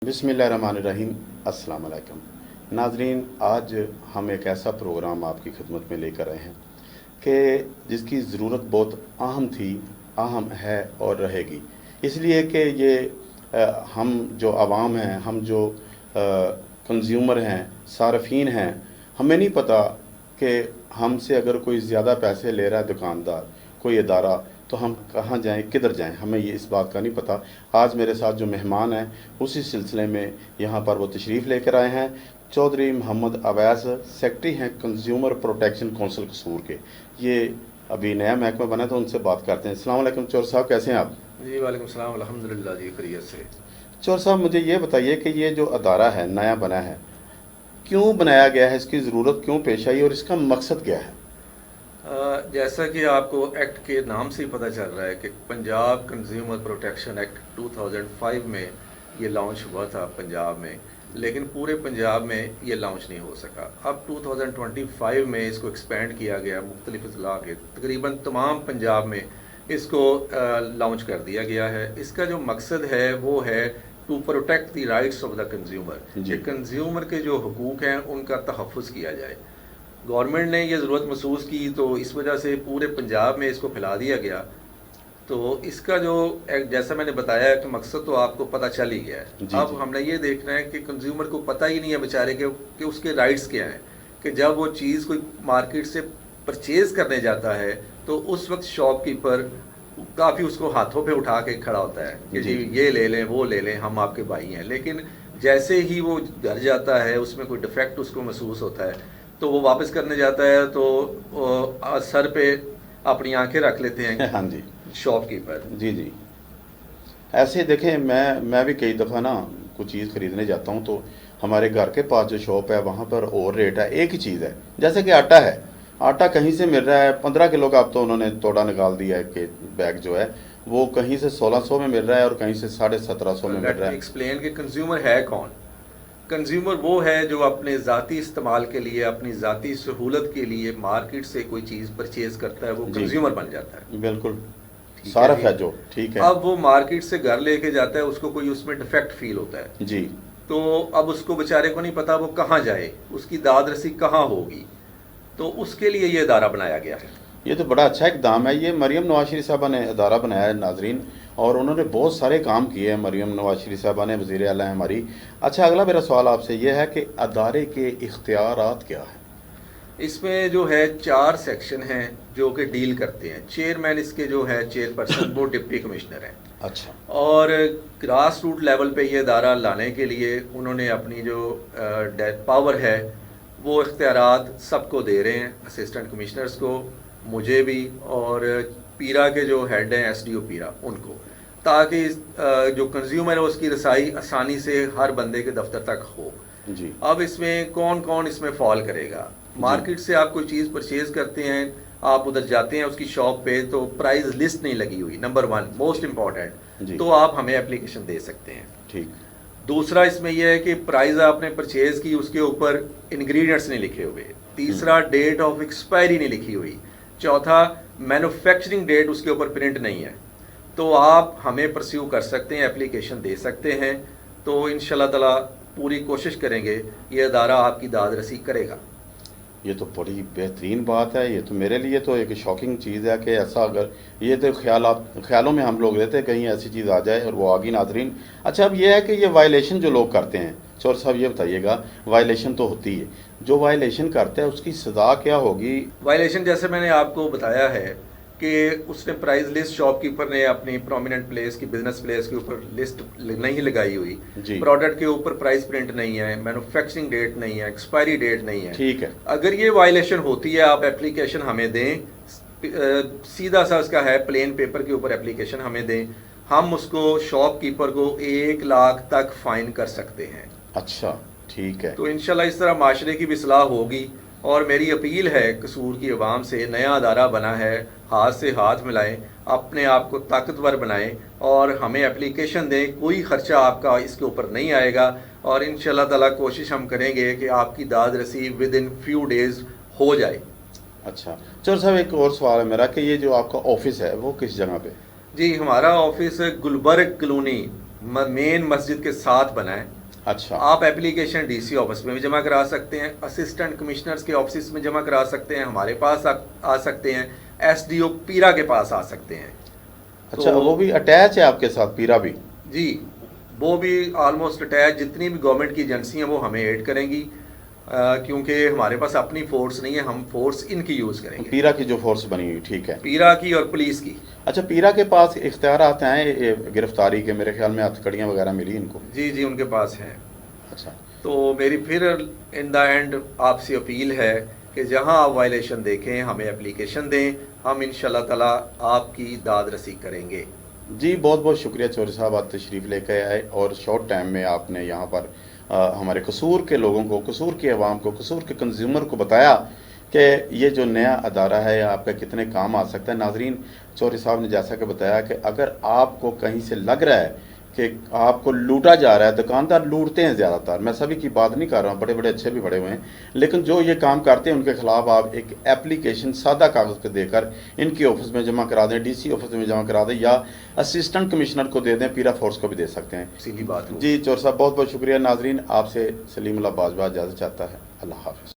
बिस्मिल्लाहिर्रहमानिर्रहीम। अस्सलाम वालेकुम नाजरीन, आज हम एक ऐसा प्रोग्राम आपकी खिदमत में लेकर आए हैं कि जिसकी ज़रूरत बहुत अहम थी, अहम है और रहेगी। इसलिए कि ये हम जो आवाम हैं, हम जो कंज्यूमर हैं, सारफीन हैं, हमें नहीं पता कि हमसे अगर कोई ज़्यादा पैसे ले रहा है दुकानदार, कोई इदारा, तो हम कहाँ जाएं, किधर जाएं, हमें ये इस बात का नहीं पता। आज मेरे साथ जो मेहमान हैं उसी सिलसिले में यहाँ पर वो तशरीफ़ लेकर आए हैं। चौधरी मोहम्मद अवैस सेक्रेटरी हैं कंज्यूमर प्रोटेक्शन कौंसिल कसूर के। ये अभी नया महकमा बना तो उनसे बात करते हैं। अस्सलाम वालेकुम चौर साहब, कैसे हैं आप? जी वालेकुम सलाम, अल्हम्दुलिल्लाह जी, खैरियत से। चौर साहब, मुझे ये बताइए कि ये जो अदारा है नया बना है, क्यों बनाया गया है, इसकी ज़रूरत क्यों पेश आई और इसका मकसद क्या है? जैसा कि आपको एक्ट के नाम से ही पता चल रहा है कि पंजाब कंज्यूमर प्रोटेक्शन एक्ट 2005 में ये लॉन्च हुआ था पंजाब में, लेकिन पूरे पंजाब में ये लॉन्च नहीं हो सका। अब 2025 में इसको एक्सपेंड किया गया, मुख्तलिफ अजला के तकरीबन तमाम पंजाब में इसको लॉन्च कर दिया गया है। इसका जो मकसद है वो है to protect the rights of the consumer, कि कंज्यूमर के जो हकूक़ हैं उनका तहफ़्फ़ुज़ किया जाए। गवर्नमेंट ने ये ज़रूरत महसूस की तो इस वजह से पूरे पंजाब में इसको फैला दिया गया। तो इसका जो जैसा मैंने बताया कि मकसद तो आपको पता चल ही गया है। अब हमने ये देखना है कि कंज्यूमर को पता ही नहीं है बेचारे के कि उसके राइट्स क्या हैं, कि जब वो चीज़ कोई मार्केट से परचेज़ करने जाता है तो उस वक्त शॉपकीपर काफ़ी उसको हाथों पे उठा के खड़ा होता है कि जी ये ले लें, वो ले लें, हम आपके भाई हैं। लेकिन जैसे ही वो घर जाता है, उसमें कोई डिफेक्ट उसको महसूस होता है तो वो वापस करने जाता है तो सर पे अपनी आंखें रख लेते हैं। हाँ जी, शॉपकीपर। जी जी। ऐसे देखें, मैं भी कई दफ़ा ना कुछ चीज़ ख़रीदने जाता हूँ तो हमारे घर के पास जो शॉप है वहाँ पर और रेट है, एक ही चीज़ है। जैसे कि आटा है, आटा कहीं से मिल रहा है 15 किलो का, अब तो उन्होंने तोड़ा निकाल दिया है कि बैग जो है वो कहीं से 1600 में मिल रहा है और कहीं से 1750 में मिल रहा है। एक्सप्लेन कि कंज्यूमर है कौन? कंज्यूमर वो है जो अपने ज़ाती इस्तेमाल के लिए, अपनी ज़ाती सहूलत के लिए मार्केट से कोई चीज़ परचेज़ करता है, वो कंज्यूमर बन जाता है। बिल्कुल सारफ है जो, ठीक है। अब वो मार्केट से घर लेके जाता है, उसको कोई उसमें डिफेक्ट फील होता है जी, तो अब उसको बेचारे को नहीं पता वो कहाँ जाए, उसकी दाद रसी कहाँ होगी। तो उसके लिए ये अदारा बनाया गया है। ये तो बड़ा अच्छा इकदाम है। ये मरियम नवाज शरीफ साहबा ने अदारा बनाया है नाजरीन, और उन्होंने बहुत सारे काम किए हैं। मरियम नवाज शरीफ साहबा ने, वज़ीर आला हैं हमारी। अच्छा, अगला मेरा सवाल आपसे ये है कि अदारे के इख्तियारात क्या हैं? इसमें जो है 4 सेक्शन हैं जो कि डील करते हैं। चेयरमैन इसके जो है चेयरपर्सन वो डिप्टी कमिश्नर हैं। अच्छा। और ग्रास रूट लेवल पे ये अदारा लाने के लिए उन्होंने अपनी जो पावर है वो इख्तियारात सबको दे रहे हैं, असिस्टेंट कमिश्नर्स को, मुझे भी, और पीरा के जो हेड हैं एसडीओ पीरा उनको, ताकि जो कंज्यूमर है उसकी रसाई आसानी से हर बंदे के दफ्तर तक हो। जी। अब इसमें कौन कौन इसमें फॉल करेगा? मार्केट से आप कोई चीज़ परचेज करते हैं, आप उधर जाते हैं उसकी शॉप पे तो प्राइस लिस्ट नहीं लगी हुई, नंबर 1 मोस्ट इम्पॉर्टेंट, तो आप हमें एप्लीकेशन दे सकते हैं। ठीक। दूसरा इसमें यह है कि प्राइस आपने परचेज की, उसके ऊपर इंग्रेडिएंट्स नहीं लिखे हुए। तीसरा, डेट ऑफ एक्सपायरी नहीं लिखी हुई। चौथा, मैन्युफैक्चरिंग डेट उसके ऊपर प्रिंट नहीं है। तो आप हमें परस्यू कर सकते हैं, एप्लीकेशन दे सकते हैं। तो इंशाल्लाह ताला पूरी कोशिश करेंगे, ये अदारा आपकी दाद रसी करेगा। ये तो बड़ी बेहतरीन बात है। ये तो मेरे लिए तो एक शॉकिंग चीज़ है कि ऐसा, अगर ये तो ख्यालों में हम लोग रहते हैं कहीं ऐसी चीज़ आ जाए और वो आ गई नाजरीन। अच्छा, अब ये है कि ये वायलेशन जो लोग करते हैं, चौर साहब ये बताइएगा, वायलेशन तो होती है, जो वायलेशन करता है उसकी सज़ा क्या होगी? वायलेशन जैसे मैंने आपको बताया है कि उसने प्राइस लिस्ट, शॉपकीपर ने अपनी प्रोमिनेंट प्लेस की, बिजनेस प्लेस के ऊपर लिस्ट नहीं लगाई हुई, प्रोडक्ट के ऊपर प्राइस प्रिंट नहीं है, मैन्युफैक्चरिंग डेट नहीं है, एक्सपायरी डेट नहीं है, ठीक है। अगर ये वायलेशन होती है, आप एप्लीकेशन हमें दें, सीधा सा उसका है, प्लेन पेपर के ऊपर एप्लीकेशन हमें दें, हम उसको शॉपकीपर को 1 लाख तक फाइन कर सकते हैं। अच्छा, ठीक है। तो इंशाल्लाह इस तरह माशरे की भी इस्लाह होगी। और मेरी अपील है कसूर की आवाम से, नया अदारा बना है, हाथ से हाथ मिलाएं, अपने आप को ताकतवर बनाएं और हमें एप्लीकेशन दें। कोई ख़र्चा आपका इसके ऊपर नहीं आएगा और इंशाल्लाह ताला कोशिश हम करेंगे कि आपकी दाद रसी विद इन फ्यू डेज़ हो जाए। अच्छा चौर साहब, एक और सवाल है मेरा कि ये जो आपका ऑफिस है वो किस जगह पे? जी, हमारा ऑफिस गुलबर्ग कॉलोनी मेन मस्जिद के साथ बना है। अच्छा, आप एप्लीकेशन डीसी ऑफिस में भी जमा करा सकते हैं, असिस्टेंट कमिश्नर्स के ऑफिस में जमा करा सकते हैं, हमारे पास आ सकते हैं, एसडीओ पीरा के पास आ सकते हैं। अच्छा, तो वो भी अटैच है आपके साथ, पीरा भी? जी, वो भी ऑलमोस्ट अटैच। जितनी भी गवर्नमेंट की एजेंसी हैं वो हमें ऐड करेंगी, क्योंकि हमारे पास अपनी फोर्स नहीं है, हम फोर्स इनकी यूज़ करेंगे। पीरा की जो फोर्स बनी हुई, ठीक है। पीरा की और पुलिस की। अच्छा, पीरा के पास इख्तियार आते हैं गिरफ्तारी के, मेरे ख्याल में हथकड़ियाँ वगैरह मिली इनको? जी जी, उनके पास हैं। अच्छा, तो मेरी फिर इन द एंड आपसे अपील है कि जहां आप वायलेशन देखें हमें एप्लीकेशन दें, हम इंशाल्लाह ताला आपकी दाद रसी करेंगे। जी, बहुत बहुत शुक्रिया चौधरी साहब, आप तशरीफ़ लेकर आए और शॉर्ट टाइम में आपने यहाँ पर हमारे कसूर के लोगों को, कसूर की आवाम को, कसूर के कंज्यूमर को बताया कि ये जो नया अदारा है आपका कितने काम आ सकता है। नाजरीन, चौधरी साहब ने जैसा कि बताया कि अगर आपको कहीं से लग रहा है कि आपको लूटा जा रहा है, दुकानदार लूटते हैं ज़्यादातर, मैं सभी की बात नहीं कर रहा हूँ, बड़े बड़े अच्छे भी बड़े हुए हैं, लेकिन जो ये काम करते हैं उनके खिलाफ आप एक एप्लीकेशन सादा कागज़ को देकर इनके ऑफिस में जमा करा दें, डीसी ऑफिस में जमा करा दें, या असिस्टेंट कमिश्नर को दे दें, पीरा फोर्स को भी दे सकते हैं। सीधी बात हो। जी चौधरी साहब, बहुत बहुत शुक्रिया। नाजरीन, आपसे सलीमुल्लाह बाजवा इजाज़त चाहता है। अल्लाह हाफ़िज़।